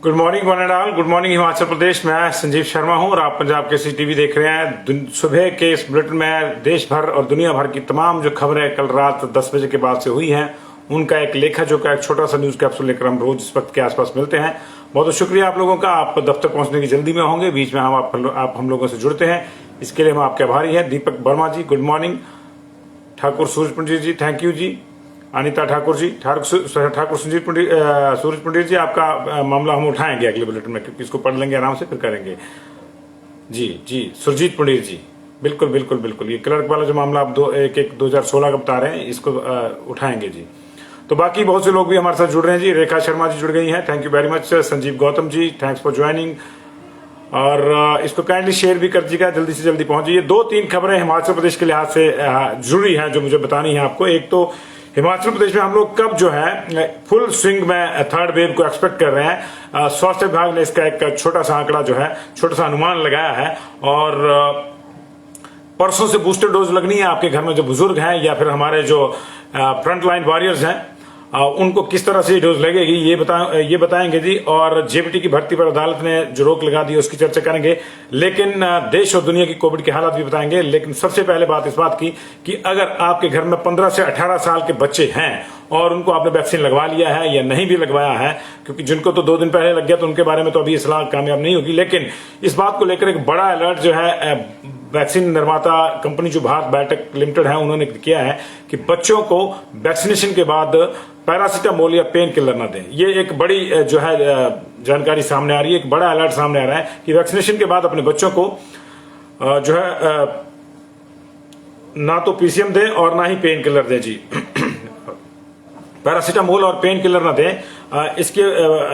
Good morning one and all. Good morning Himachal Pradesh. मैं संजीव शर्मा हूं और आप पंजाब के टीवी देख रहे हैं। सुबह के इस बुलेटिन में देश भर और दुनिया भर की तमाम जो खबरें कल रात 10 बजे के बाद से हुई हैं उनका एक लेखा जोखा एक छोटा सा न्यूज कैप्सूल लेकर हम रोज इस वक्त के आसपास मिलते हैं। बहुत बहुत शुक्रिया आप लोगों का। आप दफ्तर पहुंचने की जल्दी में होंगे, बीच में हम लोगों से जुड़ते हैं, इसके लिए हम आपके आभारी हैं। Deepak Verma ji good morning. Thakur Suraj Pandit ji thank you जी। अनिता ठाकुर जी, ठाकुर सूरज पंडित जी, आपका मामला हम उठाएंगे अगले बुलेटिन में, क्योंकि इसको पढ़ लेंगे आराम से फिर करेंगे। जी सुरजीत पंडित जी बिल्कुल बिल्कुल बिल्कुल, ये क्लर्क वाला जो मामला आप 2016 का बता रहे हैं इसको उठाएंगे जी। तो बाकी बहुत से लोग भी हमारे साथ जुड़ रहे हैं जी। रेखा शर्मा जी जुड़ गई हैं, thank you very much. Sanjeev Gautam ji thanks for joining. और इसको काइंडली शेयर भी कर दीजिएगा, जल्दी से जल्दी पहुंचिए। 2-3 खबरें हिमाचल प्रदेश के लिहाज से जरूरी हैं जो मुझे बतानी है आपको। एक तो हिमाचल प्रदेश में हम लोग कब जो है फुल स्विंग में थर्ड वेव को एक्सपेक्ट कर रहे हैं। स्वास्थ्य विभाग ने इसका एक छोटा सा आंकड़ा जो है, छोटा सा अनुमान लगाया है। और परसों से बूस्टर डोज लगनी है। आपके घर में जो बुजुर्ग हैं या फिर हमारे जो फ्रंट लाइन वॉरियर्स हैं उनको किस तरह से डोज लगेगी ये बताएंगे जी। और जेबीटी की भर्ती पर अदालत ने जो रोक लगा दी उसकी चर्चा करेंगे। लेकिन देश और दुनिया की कोविड के हालात भी बताएंगे। लेकिन सबसे पहले बात इस बात की कि अगर आपके घर में 15 से 18 साल के बच्चे हैं और उनको आपने वैक्सीन लगवा लिया है या नहीं भी लगवाया है, क्योंकि जिनको तो 2 दिन पहले लग गया तो उनके बारे में तो अभी सलाह कामयाब नहीं होगी। लेकिन इस बात को लेकर एक बड़ा अलर्ट जो है वैक्सीन निर्माता कंपनी जो भारत बायोटेक लिमिटेड है उन्होंने किया है कि बच्चों को वैक्सीनेशन के बाद पैरासीटामोल या पेन किलर न दें। ये एक बड़ी जो है जानकारी सामने आ रही है, एक बड़ा अलर्ट सामने आ रहा है कि वैक्सीनेशन के बाद अपने बच्चों को जो है ना तो पीसीएम दें और ना ही पेन किलर दें जी। पैरासीटामोल और पेन किलर ना दें। इसके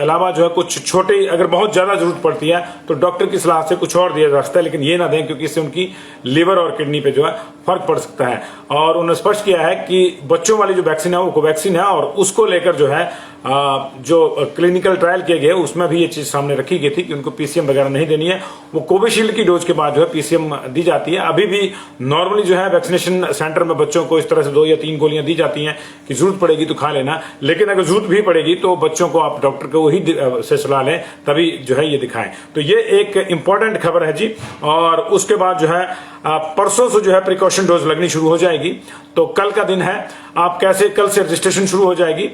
अलावा जो है कुछ छोटे, अगर बहुत ज्यादा जरूरत पड़ती है तो डॉक्टर की सलाह से कुछ और दिया जा सकता है, लेकिन ये ना दें क्योंकि इससे उनकी लिवर और किडनी पे जो है फर्क पड़ सकता है। और उन्होंने स्पष्ट किया है कि बच्चों वाली जो वैक्सीन है वो कोवैक्सीन है और उसको लेकर जो है जो क्लिनिकल ट्रायल किए गए उसमें भी ये चीज सामने रखी गई थी कि उनको पीसीएम वगैरह नहीं देनी है। वो कोविशील्ड की डोज के बाद जो है पीसीएम दी जाती है। अभी भी नॉर्मली जो है वैक्सीनेशन सेंटर में बच्चों को इस तरह से 2 या 3 गोलियां दी जाती हैं कि जरूरत पड़ेगी तो खा लेना, लेकिन अगर जरूरत भी पड़ेगी तो बच्चों को आप डॉक्टर को ही से सलाह लें, तभी जो है ये दिखाएं। तो ये एक इंपॉर्टेंट खबर है जी। और उसके बाद जो है परसों से जो है प्रिकॉशन डोज लगनी शुरू हो जाएगी। तो कल का दिन है, आप कैसे कल से रजिस्ट्रेशन शुरू हो जाएगी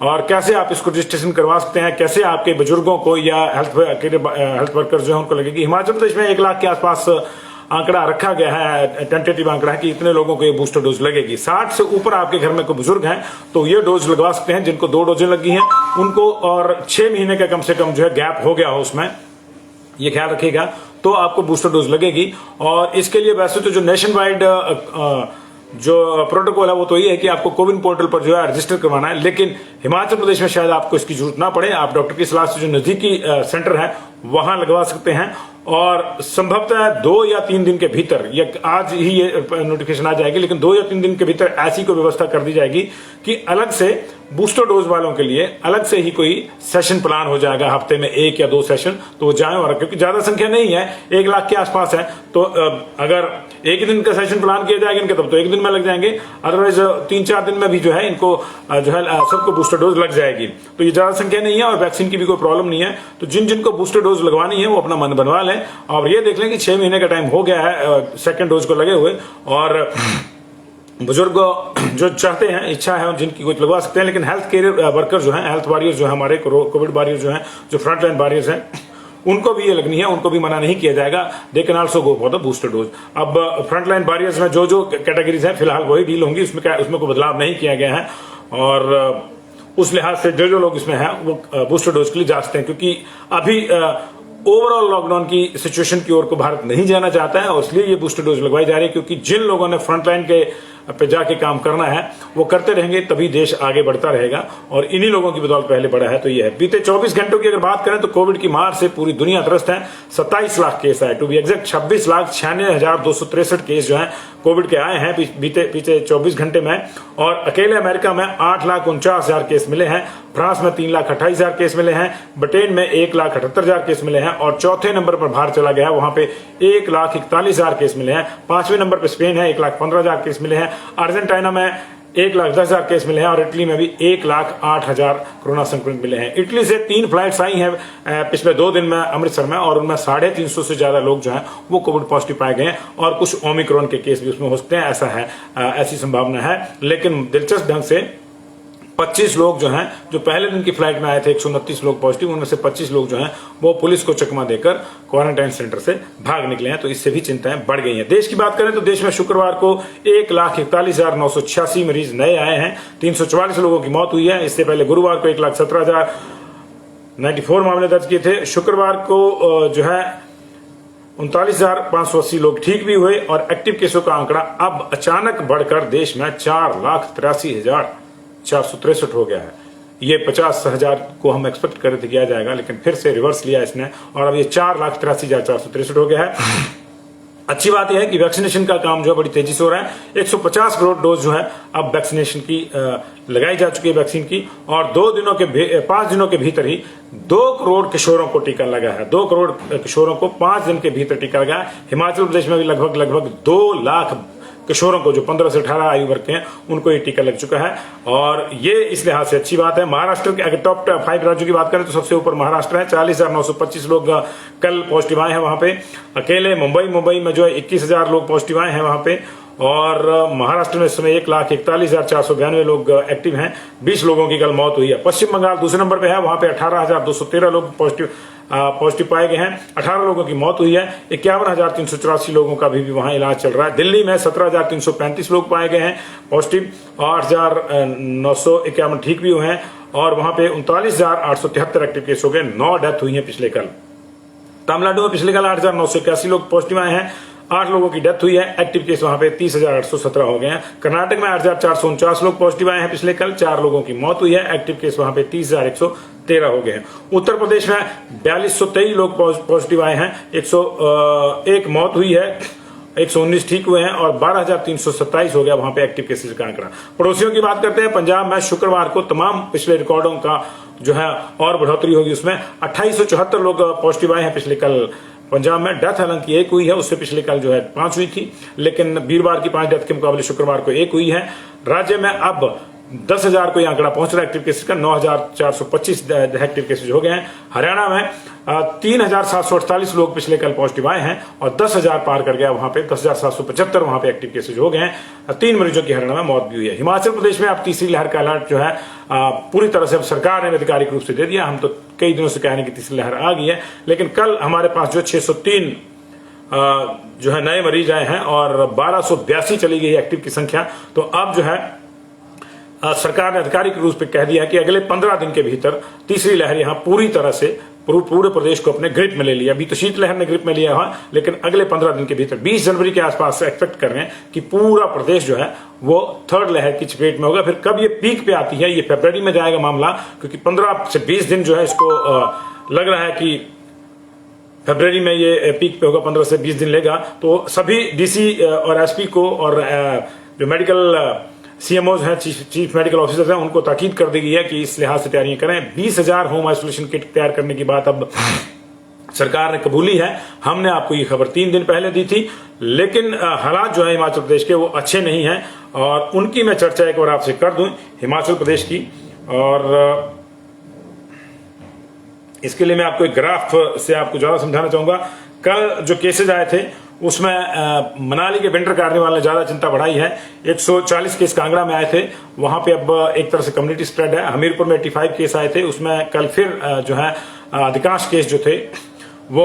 और कैसे आप इसको रजिस्ट्रेशन करवा सकते हैं, कैसे आपके बुजुर्गों को या हेल्थ वर्कर जो है उनको लगेगी। हिमाचल प्रदेश में 1 लाख के आसपास आंकड़ा रखा गया है, टेंटेटिव आंकड़ा है कि इतने लोगों को ये बूस्टर डोज लगेगी। 60 से ऊपर आपके घर में कोई बुजुर्ग हैं तो ये डोज लगवा सकते हैं। जिनको 2 डोजें लगी हैं उनको और 6 महीने का कम से कम जो है गैप हो गया हो उसमें, ये ख्याल रखिएगा, तो आपको बूस्टर डोज लगेगी। और इसके लिए वैसे तो जो नेशन वाइड जो प्रोटोकॉल है वो तो ये है कि आपको कोविन पोर्टल पर जो है रजिस्टर करवाना है, लेकिन हिमाचल प्रदेश में शायद आपको इसकी जरूरत ना पड़े। आप डॉक्टर की सलाह से जो नजदीकी सेंटर है वहां लगवा सकते हैं। और संभवतः 2 या 3 दिन के भीतर, या आज ही ये नोटिफिकेशन आ जाएगी, लेकिन 2 या 3 दिन के भीतर ऐसी कोई व्यवस्था कर दी जाएगी कि अलग से बूस्टर डोज वालों के लिए अलग से ही कोई सेशन प्लान हो जाएगा, हफ्ते में 1 या 2 सेशन, तो वो जाए। और क्योंकि ज्यादा संख्या नहीं है, 1 लाख के आसपास है, तो अगर एक ही दिन का सेशन प्लान किया जाएगा इनके तब तो 1 दिन में लग जाएंगे, अदरवाइज 3-4 दिन में भी जो है इनको जो है सबको बूस्टर डोज लग जाएगी। तो ये ज्यादा संख्या नहीं है और वैक्सीन की भी कोई प्रॉब्लम नहीं है। तो जिनको बूस्टर डोज लगवानी है वो अपना मन बनवा लें। और ये देख लें कि 6 महीने का टाइम हो गया है सेकेंड डोज को लगे हुए। और बुजुर्ग जो चाहते हैं, इच्छा है, जिनकी कुछ लगवा सकते हैं। लेकिन हेल्थ केयर वर्कर जो हैं, हेल्थ वॉरियर्स जो है हमारे, कोविड वॉरियर्स जो हैं, जो फ्रंट लाइन वॉरियर्स हैं, उनको भी ये लगनी है, उनको भी मना नहीं किया जाएगा। They can also go for the booster dose. अब फ्रंट लाइन वॉरियर्स में जो कैटेगरीज हैं फिलहाल वही डील होंगी, उसमें कोई बदलाव नहीं किया गया है। और उस लिहाज से जो लोग इसमें हैं वो बूस्टर डोज के लिए जा सकते हैं, क्योंकि अभी ओवरऑल लॉकडाउन की सिचुएशन की ओर को भारत नहीं जाना चाहता है और इसलिए ये बूस्टर डोज लगवाई जा रही है। क्योंकि जिन लोगों ने फ्रंटलाइन के पे जाके काम करना है वो करते रहेंगे, तभी देश आगे बढ़ता रहेगा। और इन्हीं लोगों की बदौलत पहले बढ़ा है। तो ये है, बीते 24 घंटों की अगर बात करें तो कोविड की मार से पूरी दुनिया त्रस्त है। 27 लाख केस आए, टू बी एग्जैक्ट 26,96,263 केस जो है कोविड के आए हैं बीते 24 घंटे में। और अकेले अमेरिका में 8,49,000 केस मिले हैं, फ्रांस में 3,28,000 केस मिले हैं, ब्रिटेन में 1,78,000 केस मिले हैं और चौथे नंबर पर भारत चला गया है, वहां पे 1,41,000 केस मिले हैं। 5वें नंबर पर स्पेन है, 1,15,000 केस मिले हैं। अर्जेंटीना में 1,10,000 केस मिले हैं और इटली में भी 1,08,000 कोरोना संक्रमित मिले हैं। इटली से 3 फ्लाइट्स आई हैं पिछले 2 दिन में अमृतसर में, और उनमें 350 से ज्यादा लोग जो हैं वो कोविड पॉजिटिव पाए गए हैं, और कुछ ओमिक्रॉन के केस भी उसमें हो सकते हैं, ऐसा है, ऐसी संभावना है। लेकिन दिलचस्प ढंग से 25 लोग जो हैं, जो पहले दिन की फ्लाइट में आए थे 129 लोग पॉजिटिव, उनमें से 25 लोग जो हैं वो पुलिस को चकमा देकर क्वारंटाइन सेंटर से भाग निकले हैं। तो इससे भी चिंताएं बढ़ गई हैं। देश की बात करें तो देश में शुक्रवार को 1,41,986 मरीज नए आए हैं, 344 लोगों की मौत हुई है। इससे पहले गुरुवार को 1,17,094 मामले दर्ज किए थे। शुक्रवार को जो है 39,580 लोग ठीक भी हुए, और एक्टिव केसों का आंकड़ा अब अचानक बढ़कर देश में 4,83,463 हो गया है। ये 50,000 को हम एक्सपेक्ट कर रहे थे किया जाएगा, लेकिन फिर से रिवर्स लिया इसने, और अब ये 4,83,463 हो गया है। अच्छी बात यह है कि वैक्सीनेशन का काम जो है बड़ी तेजी से हो रहा है। 150 करोड़ डोज जो है अब वैक्सीनेशन की लगाई जा चुकी है वैक्सीन की, और 5 दिनों के भीतर ही 2 करोड़ किशोरों को टीका लगा है। 2 करोड़ किशोरों को 5 दिन के भीतर टीका लगा है। हिमाचल प्रदेश में भी लगभग 2 लाख किशोरों को, जो 15 से 18 आयु वर्ग के हैं, उनको ये टीका लग चुका है, और ये इस लिहाज से अच्छी बात है। महाराष्ट्र के अगर टॉप 5 राज्यों की बात करें तो सबसे ऊपर महाराष्ट्र है। 40,925 लोग कल पॉजिटिव आए हैं वहां पे। अकेले मुंबई में जो है 21,000 लोग पॉजिटिव आए हैं वहां पे, और महाराष्ट्र में इस समय 1,41,492 लोग एक्टिव हैं। 20 लोगों की कल मौत हुई है। पश्चिम बंगाल दूसरे नंबर पे है, वहां पे 18,213 लोग पॉजिटिव पाए गए हैं। 18 लोगों की मौत हुई है। 51,384 लोगों का भी वहां इलाज चल रहा है। दिल्ली में 17,335 लोग पाए गए हैं पॉजिटिव, 8,951 ठीक भी हुए हैं, और वहां पे 39,873 एक्टिव केस हो गए। 9 डेथ हुई है पिछले कल। तमिलनाडु में पिछले कल 8,981 लोग पॉजिटिव आए हैं, 8 लोगों की डेथ हुई है। एक्टिव केस वहां पे 30,817 हो गए हैं। कर्नाटक में 8,449 लोग पॉजिटिव आए हैं पिछले कल, 4 लोगों की मौत हुई है। एक्टिव केस वहां पे 30,113 हो गए हैं। उत्तर प्रदेश में 4,223 लोग पॉजिटिव आए हैं, 101 मौत हुई है, 119 ठीक हुए हैं, और 12,327 हो गया वहां पे एक्टिव केसेस का आंकड़ा। पड़ोसियों की बात करते हैं। पंजाब में शुक्रवार को तमाम पिछले रिकॉर्डों का जो है और बढ़ोतरी होगी। उसमें 2,874 लोग पॉजिटिव आए हैं पिछले कल पंजाब में। डेथ हालांकि 1 हुई है, उससे पिछले कल जो है 5 हुई थी, लेकिन वीरवार की 5 डेथ के मुकाबले शुक्रवार को 1 हुई है। राज्य में अब 10,000 को आंकड़ा पहुंच रहा है एक्टिव केसेस का। 9,425 एक्टिव केसेस हो गए हैं। हरियाणा में 3,748 लोग पिछले कल पॉजिटिव आए हैं, और 10,000 पार कर गया वहां पे। 10,775 वहां पे एक्टिव केसेस हो गए हैं। 3 मरीजों की हरियाणा में मौत भी हुई है। हिमाचल प्रदेश में अब तीसरी लहर का अलर्ट जो है पूरी तरह से सरकार ने आधिकारिक रूप से दे दिया। हम तो कई दिनों से कह रहे हैं कि तीसरी लहर आ गई है, लेकिन कल हमारे पास जो 603 जो है नए मरीज आए हैं, और 1,282 चली गई एक्टिव की संख्या। तो अब जो है सरकार ने आधिकारिक रूप से कह दिया कि अगले 15 दिन के भीतर तीसरी लहर यहां पूरी तरह से पूरे प्रदेश को अपने ग्रिप में ले लिया। अभी तो शीतलहर ने ग्रिप में लिया है, लेकिन अगले 15 दिन के भीतर 20 जनवरी के आसपास से एक्सपेक्ट कर रहे हैं कि पूरा प्रदेश जो है वो 3rd लहर की चपेट में होगा। फिर कब ये पीक पे आती है, ये फरवरी में जाएगा मामला, क्योंकि 15 से 20 दिन जो है इसको लग रहा है कि फरवरी में ये पीक पे होगा। 15 से 20 दिन लेगा। तो सभी डीसी और एसपी को, और जो मेडिकल सीएमओज हैं, चीफ मेडिकल ऑफिसर्स हैं, उनको ताकीद कर दी गई है कि इस लिहाज से तैयारियां करें। 20,000 होम आइसोलेशन किट तैयार करने की बात अब सरकार ने कबूली है। हमने आपको ये खबर 3 दिन पहले दी थी, लेकिन हालात जो है हिमाचल प्रदेश के वो अच्छे नहीं हैं, और उनकी मैं चर्चा एक बार आपसे कर दूं हिमाचल प्रदेश की। और इसके लिए मैं आपको एक ग्राफ से आपको ज्यादा समझाना चाहूंगा। कल जो केसेज आए थे उसमें मनाली के विंटर कार्निवाल ने ज्यादा चिंता बढ़ाई है। 140 केस कांगड़ा में आए थे, वहां पे अब एक तरह से कम्युनिटी स्प्रेड है। हमीरपुर में 85 केस आए थे, उसमें कल फिर जो है अधिकांश केस जो थे वो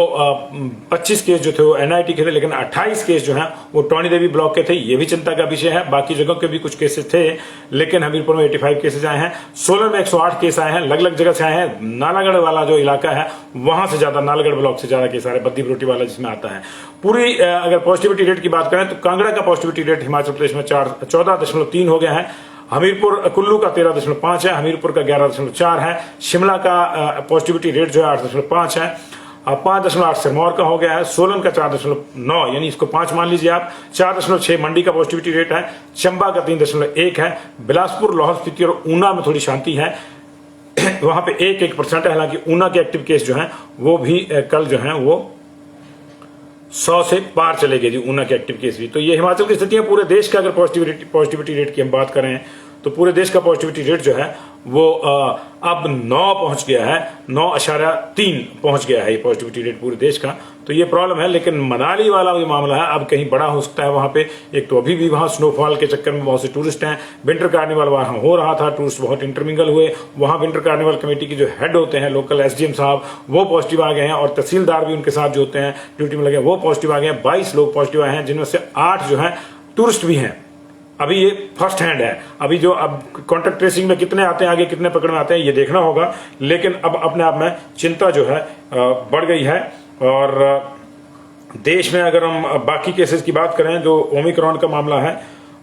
25 केस जो थे वो एनआईटी के थे, लेकिन 28 केस जो हैं वो टोनी देवी ब्लॉक के थे। ये भी चिंता का विषय है। बाकी जगहों के भी कुछ केसेस थे, लेकिन हमीरपुर में 85 केसेस आए हैं। सोलन में 108 केस आए हैं, अलग अलग जगह से आए हैं। नालागढ़ वाला जो इलाका है वहां से ज्यादा, नालागढ़ ब्लॉक से ज्यादा केस आ रहे, बद्दी बरोटी वाला जिसमें आता है। पूरी अगर पॉजिटिविटी रेट की बात करें तो कांगड़ा का पॉजिटिविटी रेट हिमाचल प्रदेश में 14.3 हो गया है। हमीरपुर कुल्लू का 13.5 है, हमीरपुर का 11.4 है। शिमला का पॉजिटिविटी रेट जो है 8.5 है। 5.8 सिरमौर का हो गया है। सोलन का 4.9, यानी इसको 5 मान लीजिए आप। 4.6 मंडी का पॉजिटिविटी रेट है। चंबा का 3.1 है। बिलासपुर, लाहौल स्पीति और ऊना में थोड़ी शांति है, वहां पे 1% है। हालांकि ऊना के एक्टिव केस जो हैं वो भी कल जो हैं वो 100 से पार चले गए जी ऊना के एक्टिव केस भी। तो ये हिमाचल की स्थितियां पूरे देश का अगर पॉजिटिविटी रेट की हम बात करें तो पूरे देश का पॉजिटिविटी रेट जो है वो अब 9 पहुंच गया है, 9.3 पहुंच गया है ये पॉजिटिविटी रेट पूरे देश का। तो ये प्रॉब्लम है। लेकिन मनाली वाला जो मामला है अब कहीं बड़ा हो सकता है वहां पे। एक तो अभी भी वहां स्नोफॉल के चक्कर में बहुत से टूरिस्ट हैं, विंटर कार्निवल वहां हो रहा था, टूरिस्ट बहुत इंटरमिंगल हुए। वहां विंटर कार्निवल कमेटी के जो हेड होते हैं लोकल एसडीएम साहब वो पॉजिटिव आ गए हैं, और तहसीलदार भी उनके साथ जो होते हैं ड्यूटी में लगे वो पॉजिटिव आ गए हैं। 22 लोग पॉजिटिव आए हैं, जिनमें से 8 जो है टूरिस्ट भी हैं। अभी ये फर्स्ट हैंड है, अभी जो अब कॉन्टेक्ट ट्रेसिंग में कितने आते हैं आगे, कितने पकड़ में आते हैं ये देखना होगा। लेकिन अब अपने आप में चिंता जो है बढ़ गई है। और देश में अगर हम बाकी केसेस की बात करें, जो ओमिक्रॉन का मामला है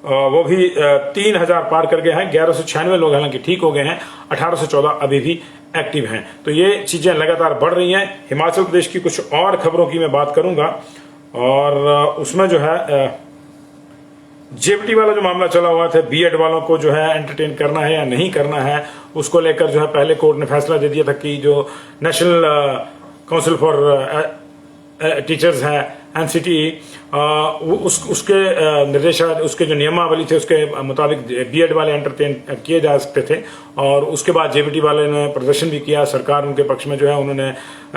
वो भी 3000 पार कर गया है। 1196 लोग हालांकि ठीक हो गए हैं, 1814 अभी भी एक्टिव हैं। तो ये चीजें लगातार बढ़ रही हैं। हिमाचल प्रदेश की कुछ और खबरों की मैं बात करूंगा, और उसमें जो है जेबीटी वाला जो मामला चला हुआ था, बीएड वालों को जो है एंटरटेन करना है या नहीं करना है, उसको लेकर जो है पहले कोर्ट ने फैसला दे दिया था कि जो नेशनल काउंसिल फॉर टीचर्स है एनसीटी, उसके निर्देशालय, उसके जो नियमावली थे उसके मुताबिक बीएड वाले एंटरटेन किए जा सकते थे। और उसके बाद जेबीटी वाले ने प्रदर्शन भी किया, सरकार उनके पक्ष में जो है उन्होंने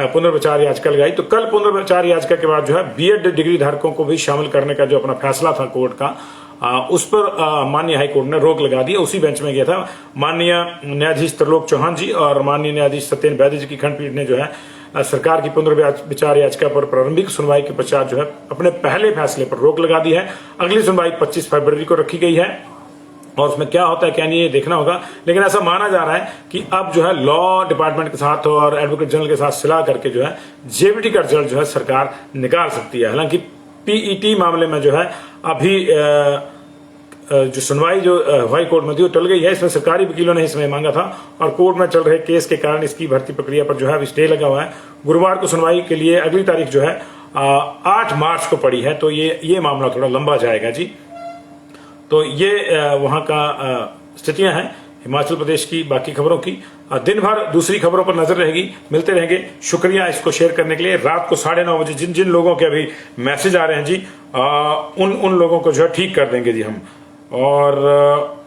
पुनर्विचार याचिका लगाई। तो कल पुनर्विचार याचिका के बाद जो है बीएड डिग्री धारकों को भी शामिल करने का जो अपना फैसला था कोर्ट का, उस पर माननीय हाईकोर्ट ने रोक लगा दी। उसी बेंच में गया था माननीय न्यायाधीश त्रिलोक चौहान जी और माननीय न्यायाधीश सत्येंद्र वैद्य जी की खंडपीठ ने जो है सरकार की पुनर्विचार याचिका पर प्रारंभिक सुनवाई के पश्चात जो है अपने पहले फैसले पर रोक लगा दी है। अगली सुनवाई 25 फरवरी को रखी गई है, और उसमें क्या होता है क्या नहीं ये देखना होगा। लेकिन ऐसा माना जा रहा है कि अब जो है लॉ डिपार्टमेंट के साथ और एडवोकेट जनरल के साथ सलाह करके जो है जेबीटी का रिजल्ट जो है सरकार निकाल सकती है। हालांकि पीईटी मामले में जो है अभी जो सुनवाई जो हाई कोर्ट में थी वो टल गई है। इसमें सरकारी वकीलों ने ही समय मांगा था, और कोर्ट में चल रहे केस के कारण इसकी भर्ती प्रक्रिया पर जो है अभी स्टे लगा हुआ है। गुरुवार को सुनवाई के लिए अगली तारीख जो है 8 मार्च को पड़ी है। तो ये मामला थोड़ा लंबा जाएगा जी। तो ये वहां का स्थितियां हैं हिमाचल प्रदेश की। बाकी खबरों की दिन भर दूसरी खबरों पर नजर रहेगी, मिलते रहेंगे। शुक्रिया इसको शेयर करने के लिए। रात को 9:30 बजे जिन जिन लोगों के अभी मैसेज आ रहे हैं जी, उन लोगों को जो है ठीक कर देंगे जी हम, और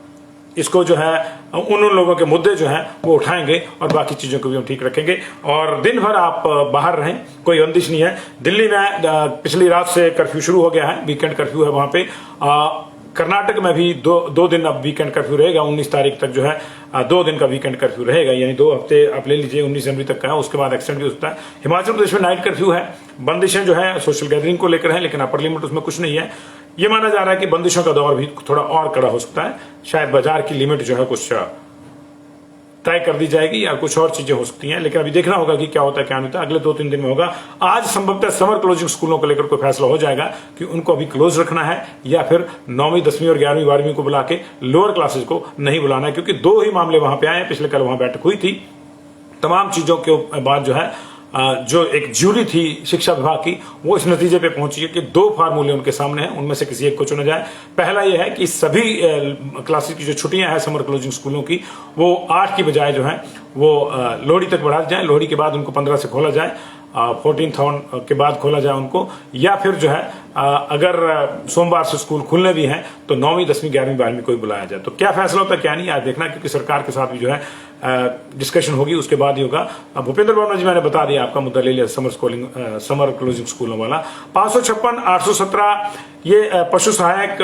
इसको जो है उन लोगों के मुद्दे जो हैं वो उठाएंगे, और बाकी चीजों को भी हम ठीक रखेंगे। और दिन भर आप बाहर रहें, कोई बंदिश नहीं है। दिल्ली में पिछली रात से कर्फ्यू शुरू हो गया है, वीकेंड कर्फ्यू है वहां पे। कर्नाटक में भी दो दिन अब वीकेंड कर्फ्यू रहेगा। 19 तारीख तक जो है 2 दिन का वीकेंड कर्फ्यू रहेगा, यानी 2 हफ्ते आप ले लीजिए, 19 जनवरी तक का है। उसके बाद एक्सटेंड भी हो सकता है। हिमाचल प्रदेश में नाइट कर्फ्यू है। बंदिशें जो है सोशल गैदरिंग को लेकर है, लेकिन अपर लिमिट उसमें कुछ नहीं है। ये माना जा रहा है कि बंदिशों का दौर भी थोड़ा और कड़ा हो सकता है। शायद बाजार की लिमिट जो है कुछ तय कर दी जाएगी, या कुछ और चीजें हो सकती हैं। लेकिन अभी देखना होगा कि क्या होता है क्या नहीं होता। अगले 2-3 दिन में होगा। आज संभवतः समर क्लोजिंग स्कूलों को लेकर कोई फैसला हो जाएगा कि उनको अभी क्लोज रखना है, या फिर 9वीं 10वीं और 11वीं 12वीं को बुला के लोअर क्लासेस को नहीं बुलाना है। क्योंकि 2 ही मामले वहां पे आए हैं। पिछले कल वहां बैठक हुई थी। तमाम चीजों के बाद जो है जो एक ज्यूरी थी शिक्षा विभाग की, वो इस नतीजे पे पहुंची है कि 2 फार्मूले उनके सामने हैं, उनमें से किसी एक को चुना जाए। पहला यह है कि सभी क्लासेस की जो छुट्टियां हैं समर क्लोजिंग स्कूलों की, वो 8 की बजाय जो है वो लोहड़ी तक बढ़ा दी जाए। लोहड़ी के बाद उनको 15 से खोला जाए, 14th के बाद खोला जाए उनको। या फिर जो है अगर सोमवार से स्कूल खुलने भी हैं तो 9वीं 10वीं 11वीं 12वीं को ही बुलाया जाए। तो क्या फैसला होता है क्या नहीं आज देखना, क्योंकि सरकार के साथ भी जो है डिस्कशन होगी, उसके बाद ही होगा। भूपेंद्र वर्मा जी मैंने बता दिया, आपका मुद्दा ले लिया समर क्लोजिंग स्कूलों वाला। 556, 817 ये पशु सहायक,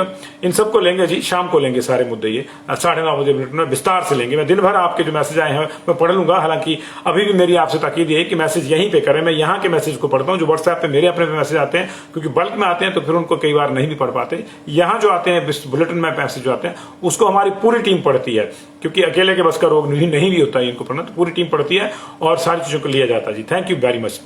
इन सबको लेंगे जी, शाम को लेंगे सारे मुद्दे। ये 9:30 बजे मिनट में विस्तार से लेंगे। मैं दिन भर आपके जो मैसेज आए हैं मैं पढ़ लूंगा। हालांकि अभी भी मेरी आपसे ताकीद है कि मैसेज यहीं पे करें। मैं यहाँ के मैसेज को पढ़ता हूँ, जो व्हाट्सएप पे मेरे अपने मैसेज आते हैं, क्योंकि बल्क में आते हैं तो फिर उनको कई बार नहीं भी पढ़ पाते। यहाँ जो आते हैं बुलेटिन में मैसेज जो आते हैं उसको हमारी पूरी टीम पढ़ती है, क्योंकि अकेले के बस का रोग नहीं भी होता है इनको पढ़ना, तो पूरी टीम पढ़ती है और सारी चीजों को लिया जाता है जी। Thank you very much.